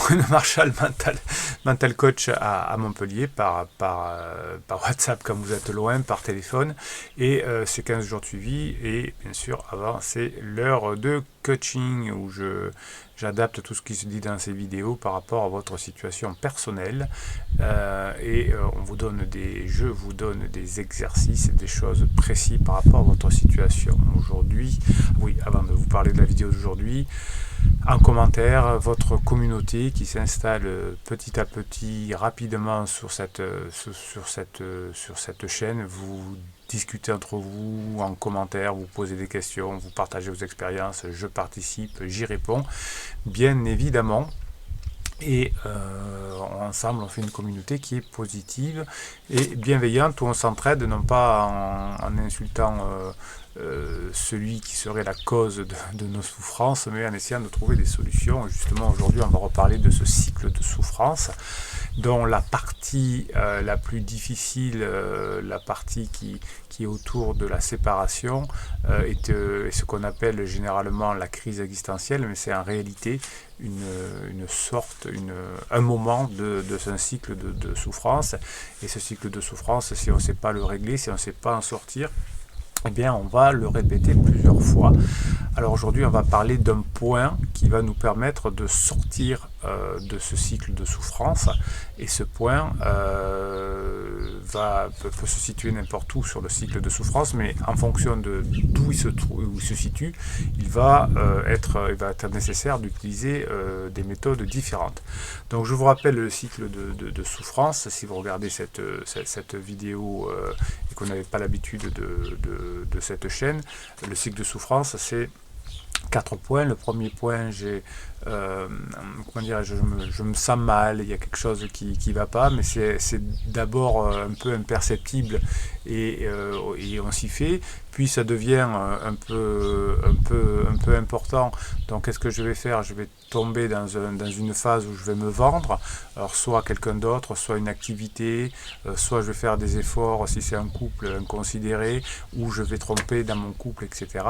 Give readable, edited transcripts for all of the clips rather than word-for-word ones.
Bruno Marchal, mental coach à Montpellier, par WhatsApp quand vous êtes loin, par téléphone. Et c'est 15 jours de suivi. Et bien sûr, avant, c'est l'heure de coaching où j'adapte tout ce qui se dit dans ces vidéos par rapport à votre situation personnelle. Je vous donne des exercices, des choses précises par rapport à votre situation. Aujourd'hui, oui, avant de vous parler de la vidéo d'aujourd'hui, en commentaire, votre communauté qui s'installe petit à petit, rapidement sur cette chaîne. Vous discutez entre vous en commentaire, vous posez des questions, vous partagez vos expériences, je participe, j'y réponds, bien évidemment. Et ensemble, on fait une communauté qui est positive et bienveillante, où on s'entraide, non pas en insultant celui qui serait la cause de nos souffrances, mais en essayant de trouver des solutions. Justement, aujourd'hui, on va reparler de ce cycle de souffrance, dont la partie la plus difficile, la partie qui est autour de la séparation, est ce qu'on appelle généralement la crise existentielle, mais c'est en réalité un moment de un cycle de souffrance. Et ce cycle de souffrance, si on ne sait pas le régler, si on ne sait pas en sortir, eh bien on va le répéter plusieurs fois. Alors aujourd'hui, on va parler d'un point qui va nous permettre de sortir de ce cycle de souffrance. Et ce point peut se situer n'importe où sur le cycle de souffrance, mais en fonction de d'où il se situe, il va être nécessaire d'utiliser des méthodes différentes. Donc je vous rappelle le cycle de souffrance. Si vous regardez cette vidéo et qu'on n'avait pas l'habitude de cette chaîne, le cycle de souffrance, c'est 4 points. Le premier point, je me sens mal, il y a quelque chose qui ne va pas, mais c'est d'abord un peu imperceptible et on s'y fait. Puis ça devient un peu important. Donc qu'est-ce que je vais faire? Je vais tomber dans une phase où je vais me vendre. Alors soit quelqu'un d'autre, soit une activité, soit je vais faire des efforts si c'est un couple inconsidéré, ou je vais tromper dans mon couple, etc.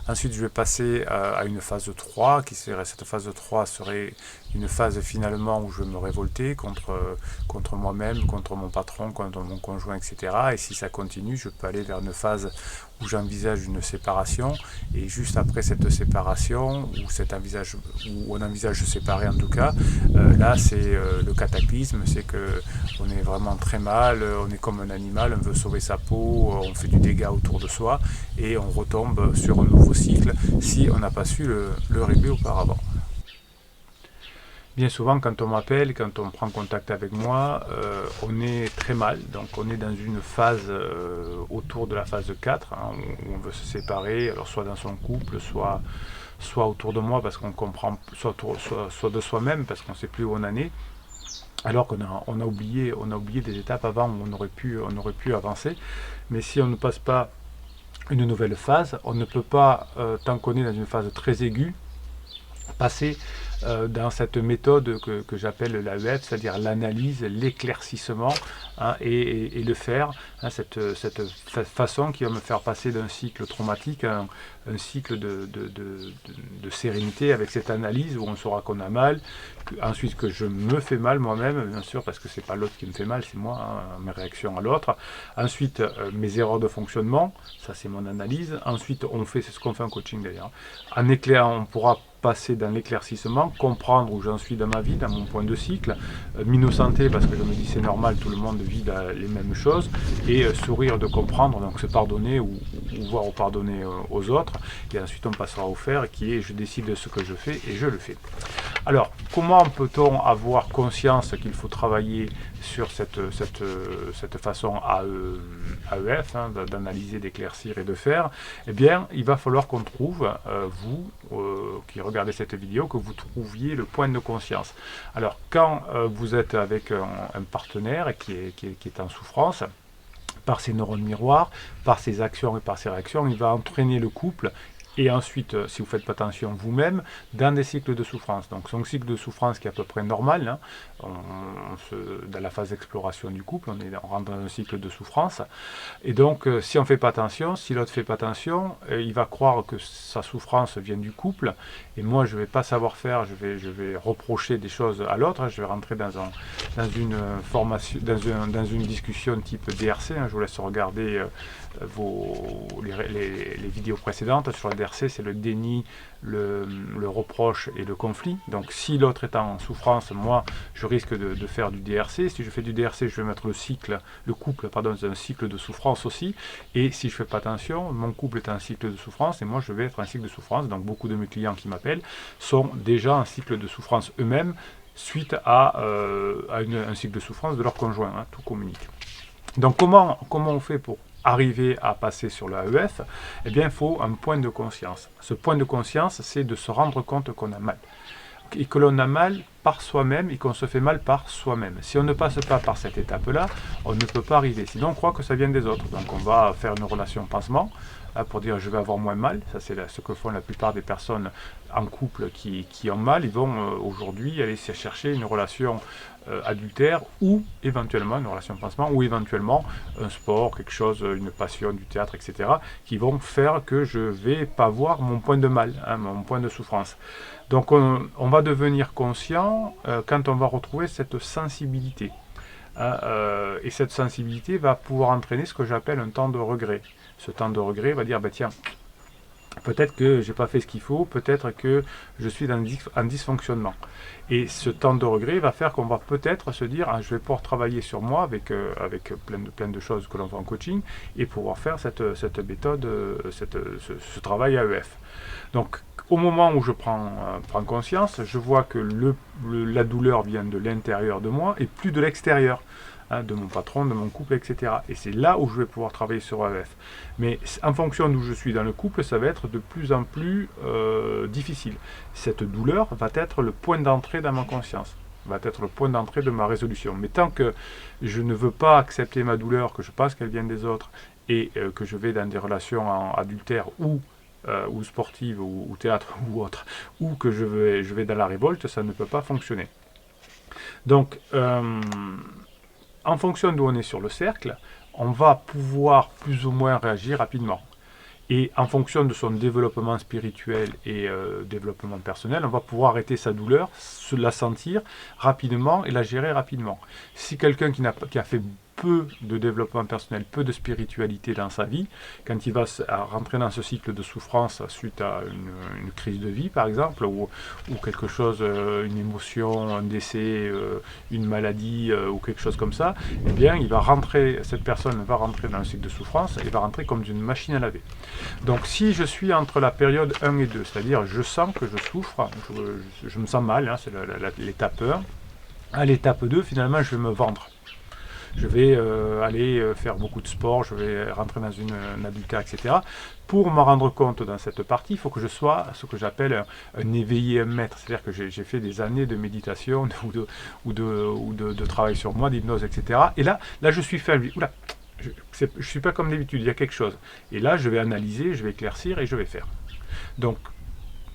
Ensuite je vais passer à une phase 3, cette phase 3 serait une phase finalement où je vais me révolter contre moi-même, contre mon patron, contre mon conjoint, etc. Et si ça continue, je peux aller vers une phase où j'envisage une séparation. Et juste après cette séparation, où on envisage de se séparer en tout cas, là c'est le cataclysme, c'est que on est vraiment très mal, on est comme un animal, on veut sauver sa peau, on fait du dégât autour de soi, et on retombe sur un nouveau cycle si on n'a pas su le régler auparavant. Bien souvent, quand on m'appelle, quand on prend contact avec moi, on est très mal. Donc on est dans une phase autour de la phase 4, hein, où on veut se séparer, alors soit dans son couple, soit autour de moi, parce qu'on comprend, soit de soi-même, parce qu'on ne sait plus où on en est, alors qu'on a oublié des étapes avant où on aurait pu avancer. Mais si on ne passe pas une nouvelle phase, on ne peut pas, tant qu'on est dans une phase très aiguë, passer dans cette méthode que j'appelle l'AEF, c'est-à-dire l'analyse, l'éclaircissement, hein, et le faire, hein, cette façon qui va me faire passer d'un cycle traumatique à un cycle de sérénité, avec cette analyse où on saura qu'on a mal, ensuite que je me fais mal moi-même, bien sûr, parce que c'est pas l'autre qui me fait mal, c'est moi, hein, mes réactions à l'autre. Ensuite, mes erreurs de fonctionnement, ça c'est mon analyse. Ensuite, c'est ce qu'on fait en coaching d'ailleurs. En éclairant, on pourra passer dans l'éclaircissement, comprendre où j'en suis dans ma vie, dans mon point de cycle, m'innocenter parce que je me dis c'est normal, tout le monde vit les mêmes choses, et sourire de comprendre, donc se pardonner ou voir pardonner aux autres, et ensuite on passera au faire, qui est je décide de ce que je fais et je le fais. Alors, comment peut-on avoir conscience qu'il faut travailler sur cette façon AEF, hein, d'analyser, d'éclaircir et de faire? Eh bien, il va falloir qu'on trouve, vous qui regardez cette vidéo, que vous trouviez le point de conscience. Alors, quand vous êtes avec un partenaire qui est en souffrance, par ses neurones miroirs, par ses actions et par ses réactions, il va entraîner le couple et ensuite, si vous ne faites pas attention vous-même, dans des cycles de souffrance. Donc c'est un cycle de souffrance qui est à peu près normal, hein. Dans la phase d'exploration du couple, on rentre dans un cycle de souffrance. Et donc, si on ne fait pas attention, si l'autre ne fait pas attention, il va croire que sa souffrance vient du couple, et moi je ne vais pas savoir faire, je vais reprocher des choses à l'autre, je vais rentrer dans une formation, dans une discussion type DRC, hein. Je vous laisse regarder les vidéos précédentes. Sur le DRC, c'est le déni, le reproche et le conflit. Donc si l'autre est en souffrance, moi je risque de faire du DRC. Si je fais du DRC, je vais mettre le couple dans un cycle de souffrance aussi. Et si je ne fais pas attention, mon couple est en cycle de souffrance et moi je vais être en cycle de souffrance. Donc beaucoup de mes clients qui m'appellent sont déjà en cycle de souffrance eux-mêmes suite à un cycle de souffrance de leur conjoint, hein. Tout communique. Donc comment on fait pour arriver à passer sur l'AEF? Eh bien, il faut un point de conscience. Ce point de conscience, c'est de se rendre compte qu'on a mal. Et que l'on a mal par soi-même et qu'on se fait mal par soi-même. Si on ne passe pas par cette étape-là, on ne peut pas arriver. Sinon, on croit que ça vient des autres. Donc, on va faire une relation pansement, hein, pour dire je vais avoir moins mal. Ça, c'est ce que font la plupart des personnes en couple qui ont mal. Ils vont aujourd'hui aller chercher une relation adultère ou éventuellement une relation pansement ou éventuellement un sport, quelque chose, une passion, du théâtre, etc. qui vont faire que je vais pas voir mon point de mal, hein, mon point de souffrance. Donc on va devenir conscient quand on va retrouver cette sensibilité. Et cette sensibilité va pouvoir entraîner ce que j'appelle un temps de regret. Ce temps de regret va dire, bah, tiens, peut-être que je n'ai pas fait ce qu'il faut, peut-être que je suis en dysfonctionnement. Et ce temps de regret va faire qu'on va peut-être se dire, je vais pouvoir travailler sur moi avec plein de choses que l'on fait en coaching et pouvoir faire cette méthode, ce travail AEF. Donc, au moment où je prends conscience, je vois que la douleur vient de l'intérieur de moi et plus de l'extérieur, hein, de mon patron, de mon couple, etc. Et c'est là où je vais pouvoir travailler sur AEF. Mais en fonction d'où je suis dans le couple, ça va être de plus en plus difficile. Cette douleur va être le point d'entrée dans ma conscience, va être le point d'entrée de ma résolution. Mais tant que je ne veux pas accepter ma douleur, que je pense qu'elle vient des autres, et que je vais dans des relations adultères ou sportive ou théâtre ou autre, ou que je vais dans la révolte, ça ne peut pas fonctionner. Donc, en fonction d'où on est sur le cercle, on va pouvoir plus ou moins réagir rapidement. Et en fonction de son développement spirituel et développement personnel, on va pouvoir arrêter sa douleur, la sentir rapidement et la gérer rapidement. Si quelqu'un qui a fait peu de développement personnel, peu de spiritualité dans sa vie, quand il va rentrer dans ce cycle de souffrance suite à une crise de vie par exemple, ou quelque chose, une émotion, un décès, une maladie ou quelque chose comme ça, eh bien cette personne va rentrer dans un cycle de souffrance et va rentrer comme d'une machine à laver. Donc si je suis entre la période 1 et 2, c'est-à-dire je sens que je souffre, je me sens mal, hein, c'est l'étape 1, à l'étape 2, finalement je vais me vendre. Je vais aller faire beaucoup de sport, je vais rentrer dans un adultère, etc. Pour me rendre compte dans cette partie, il faut que je sois ce que j'appelle un éveillé, un maître. C'est-à-dire que j'ai fait des années de méditation ou de travail sur moi, d'hypnose, etc. Et là je suis fait à lui. Oula, je ne suis pas comme d'habitude, il y a quelque chose. Et là, je vais analyser, je vais éclaircir et je vais faire. Donc,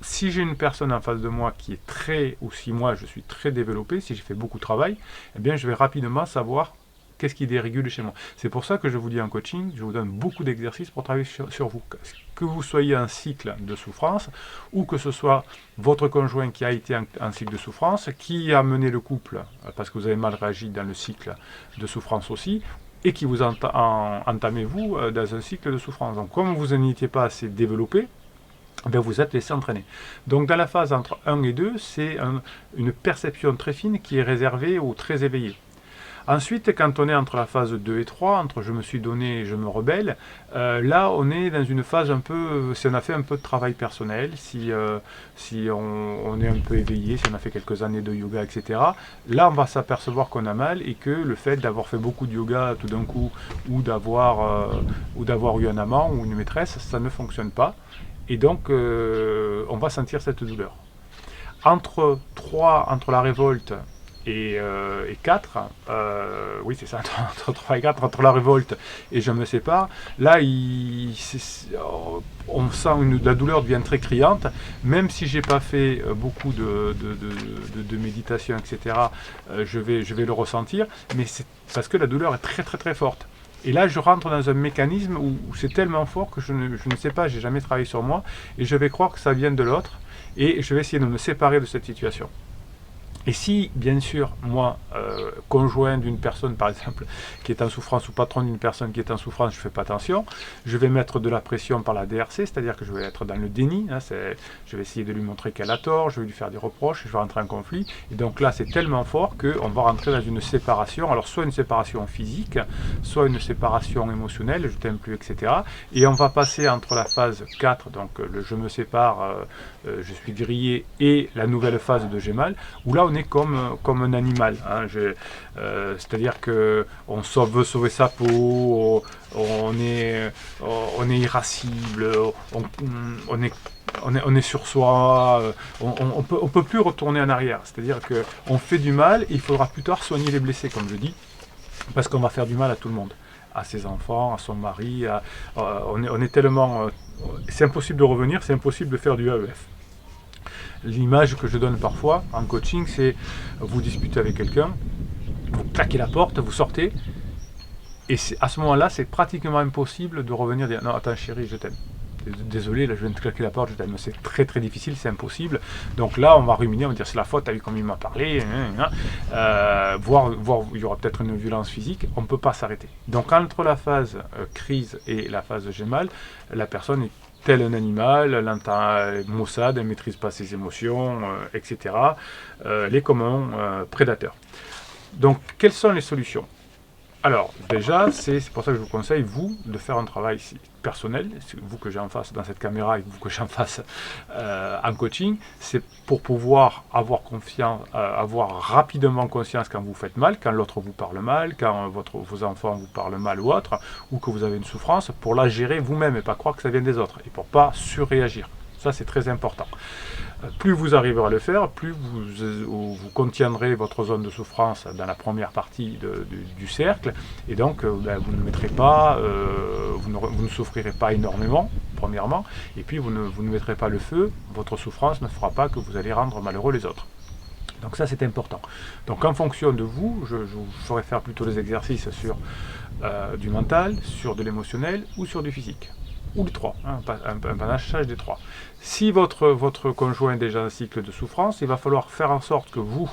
si j'ai une personne en face de moi qui est ou si moi je suis très développé, si j'ai fait beaucoup de travail, eh bien je vais rapidement savoir qu'est-ce qui dérégule chez moi. C'est pour ça que je vous dis en coaching, je vous donne beaucoup d'exercices pour travailler sur vous. Que vous soyez en cycle de souffrance, ou que ce soit votre conjoint qui a été en cycle de souffrance, qui a mené le couple, parce que vous avez mal réagi dans le cycle de souffrance aussi, et qui vous entamez vous dans un cycle de souffrance. Donc comme vous n'étiez pas assez développé, ben vous êtes laissé entraîner. Donc dans la phase entre 1 et 2, c'est une perception très fine qui est réservée aux très éveillés. Ensuite, quand on est entre la phase 2 et 3, entre je me suis donné et je me rebelle, là on est dans une phase un peu, si on a fait un peu de travail personnel, si on est un peu éveillé, si on a fait quelques années de yoga, etc. Là on va s'apercevoir qu'on a mal et que le fait d'avoir fait beaucoup de yoga tout d'un coup, ou d'avoir eu un amant ou une maîtresse, ça ne fonctionne pas. Et donc on va sentir cette douleur. Entre la révolte et 4, oui c'est ça, entre 3 et 4, entre la révolte et je me sépare, là on sent la douleur devient très criante, même si j'ai pas fait beaucoup de méditation, etc., je vais le ressentir, mais c'est parce que la douleur est très très très forte. Et là, je rentre dans un mécanisme où c'est tellement fort que je ne sais pas, j'ai jamais travaillé sur moi, et je vais croire que ça vient de l'autre, et je vais essayer de me séparer de cette situation. Et si, bien sûr, moi, conjoint d'une personne, par exemple, qui est en souffrance, ou patron d'une personne qui est en souffrance, je ne fais pas attention, je vais mettre de la pression par la DRC, c'est-à-dire que je vais être dans le déni, hein, je vais essayer de lui montrer qu'elle a tort, je vais lui faire des reproches, je vais rentrer en conflit, et donc là, c'est tellement fort qu'on va rentrer dans une séparation, alors soit une séparation physique, soit une séparation émotionnelle, je t'aime plus, etc. Et on va passer entre la phase 4, donc le je me sépare, je suis grillé, et la nouvelle phase de j'ai mal, où là, on est comme un animal, hein. C'est-à-dire que veut sauver sa peau, on est irascible, on est sur soi, on peut plus retourner en arrière. C'est-à-dire qu'on fait du mal, et il faudra plus tard soigner les blessés, comme je dis, parce qu'on va faire du mal à tout le monde, à ses enfants, à son mari, on est tellement... c'est impossible de revenir, c'est impossible de faire du AEF. L'image que je donne parfois en coaching, c'est vous disputez avec quelqu'un, vous claquez la porte, vous sortez, et à ce moment-là, c'est pratiquement impossible de revenir et dire non, attends chérie, je t'aime. Désolé, là je viens de claquer la porte, je t'aime. C'est très très difficile, c'est impossible. Donc là, on va ruminer, on va dire c'est la faute, t'as vu comme il m'a parlé, voire il y aura peut-être une violence physique, on ne peut pas s'arrêter. Donc entre la phase crise et la phase j'ai mal, la personne est tel un animal, elle entend maussade, elle ne maîtrise pas ses émotions, etc. Les communs prédateurs. Donc, quelles sont les solutions? Alors, déjà, c'est pour ça que je vous conseille, vous, de faire un travail personnel, vous que j'ai en face dans cette caméra et vous que j'ai en face en coaching, c'est pour pouvoir avoir confiance, avoir rapidement conscience quand vous faites mal, quand l'autre vous parle mal, quand vos enfants vous parlent mal ou autre, ou que vous avez une souffrance, pour la gérer vous-même et pas croire que ça vient des autres, et pour pas surréagir. Ça, c'est très important. Plus vous arriverez à le faire, plus vous contiendrez votre zone de souffrance dans la première partie du cercle, et donc vous ne mettrez pas, vous ne souffrirez pas énormément, premièrement, et puis vous ne mettrez pas le feu, votre souffrance ne fera pas que vous allez rendre malheureux les autres. Donc ça c'est important. Donc en fonction de vous, je vous ferai faire plutôt des exercices sur du mental, sur de l'émotionnel ou sur du physique. Ou les trois, hein, un panachage des trois. Si votre conjoint est déjà en cycle de souffrance, il va falloir faire en sorte que vous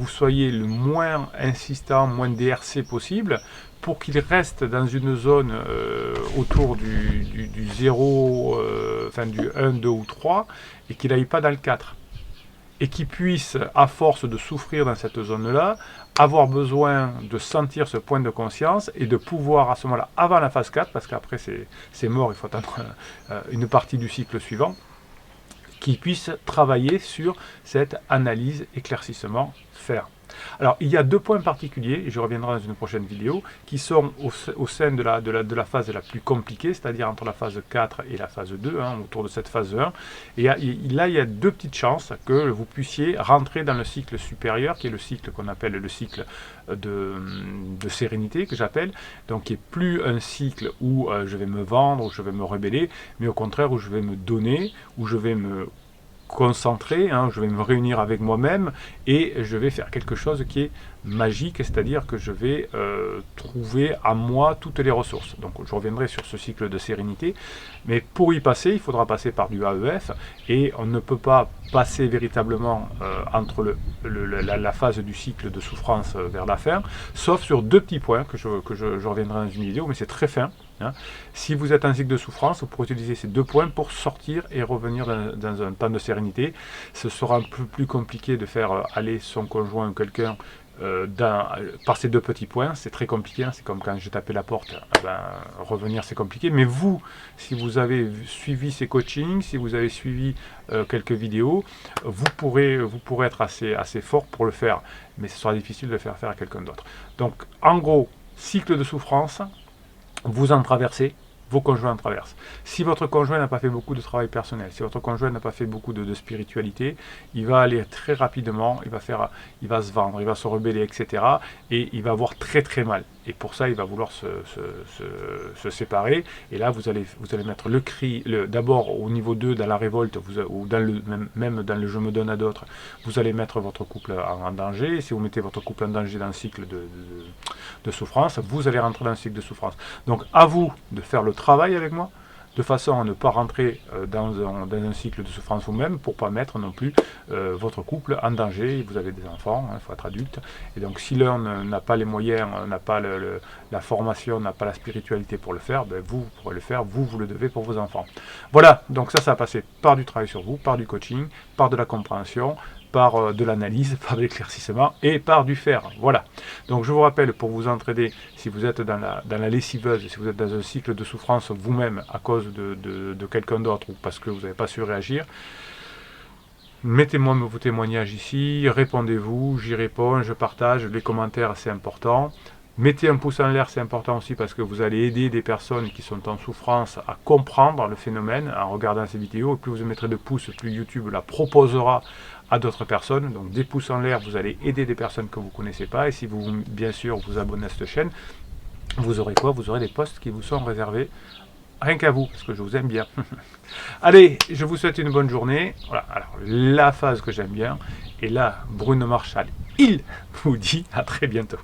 soyez le moins insistant, moins DRC possible, pour qu'il reste dans une zone autour du 0, enfin du 1, 2 ou 3, et qu'il n'aille pas dans le 4. Et qu'il puisse, à force de souffrir dans cette zone-là, avoir besoin de sentir ce point de conscience et de pouvoir à ce moment-là, avant la phase 4, parce qu'après c'est mort, il faut attendre une partie du cycle suivant, qu'il puisse travailler sur cette analyse, éclaircissement, faire. Alors, il y a deux points particuliers, et je reviendrai dans une prochaine vidéo, qui sont au sein de la phase la plus compliquée, c'est-à-dire entre la phase 4 et la phase 2, hein, autour de cette phase 1. Et là, il y a deux petites chances que vous puissiez rentrer dans le cycle supérieur, qui est le cycle qu'on appelle le cycle de sérénité, que j'appelle, donc qui est plus un cycle où je vais me vendre, où je vais me rebeller, mais au contraire où je vais me donner, où je vais me concentré, hein, je vais me réunir avec moi-même et je vais faire quelque chose qui est magique, c'est-à-dire que je vais trouver à moi toutes les ressources. Donc je reviendrai sur ce cycle de sérénité, mais pour y passer, il faudra passer par du AEF et on ne peut pas passer véritablement entre la phase du cycle de souffrance vers la fin, sauf sur deux petits points que je reviendrai dans une vidéo, mais c'est très fin. Hein. Si vous êtes en cycle de souffrance, vous pourrez utiliser ces deux points pour sortir et revenir dans un temps de sérénité. Ce sera un peu plus compliqué de faire aller son conjoint ou quelqu'un par ces deux petits points, c'est très compliqué, hein. C'est comme quand j'ai tapé la porte, revenir c'est compliqué, mais vous, si vous avez suivi ces coachings, si vous avez suivi quelques vidéos, vous pourrez être assez fort pour le faire, mais ce sera difficile de le faire à quelqu'un d'autre. Donc en gros, cycle de souffrance, vous en traversez, vos conjoints en traversent. Si votre conjoint n'a pas fait beaucoup de travail personnel, si votre conjoint n'a pas fait beaucoup de spiritualité, il va aller très rapidement, il va se vendre, il va se rebeller, etc. Et il va avoir très très mal. Et pour ça, il va vouloir se séparer. Et là, vous allez mettre le cri, d'abord au niveau 2, dans la révolte, ou même dans le je me donne à d'autres, vous allez mettre votre couple en danger. Et si vous mettez votre couple en danger dans le cycle de souffrance, vous allez rentrer dans le cycle de souffrance. Donc à vous de faire le travail avec moi, de façon à ne pas rentrer dans un cycle de souffrance vous-même, pour ne pas mettre non plus votre couple en danger. Vous avez des enfants, il faut être adulte. Et donc si l'un n'a pas les moyens, n'a pas la formation, n'a pas la spiritualité pour le faire, ben vous pourrez le faire, vous le devez pour vos enfants. Voilà, donc ça va passer par du travail sur vous, par du coaching, par de la compréhension, par de l'analyse, par de l'éclaircissement et par du faire. Voilà. Donc je vous rappelle, pour vous entraider, si vous êtes dans la lessiveuse, si vous êtes dans un cycle de souffrance vous-même à cause de quelqu'un d'autre ou parce que vous n'avez pas su réagir, mettez-moi vos témoignages ici, répondez-vous, j'y réponds, je partage, les commentaires c'est important. Mettez un pouce en l'air, c'est important aussi parce que vous allez aider des personnes qui sont en souffrance à comprendre le phénomène en regardant ces vidéos. Et plus vous mettrez de pouces, plus YouTube la proposera à d'autres personnes. Donc des pouces en l'air, vous allez aider des personnes que vous ne connaissez pas. Et si vous, bien sûr, vous abonnez à cette chaîne, vous aurez quoi? Vous aurez des posts qui vous sont réservés rien qu'à vous, parce que je vous aime bien. Allez, je vous souhaite une bonne journée. Voilà, alors la phase que j'aime bien. Et là, Bruno Marchal, il vous dit à très bientôt.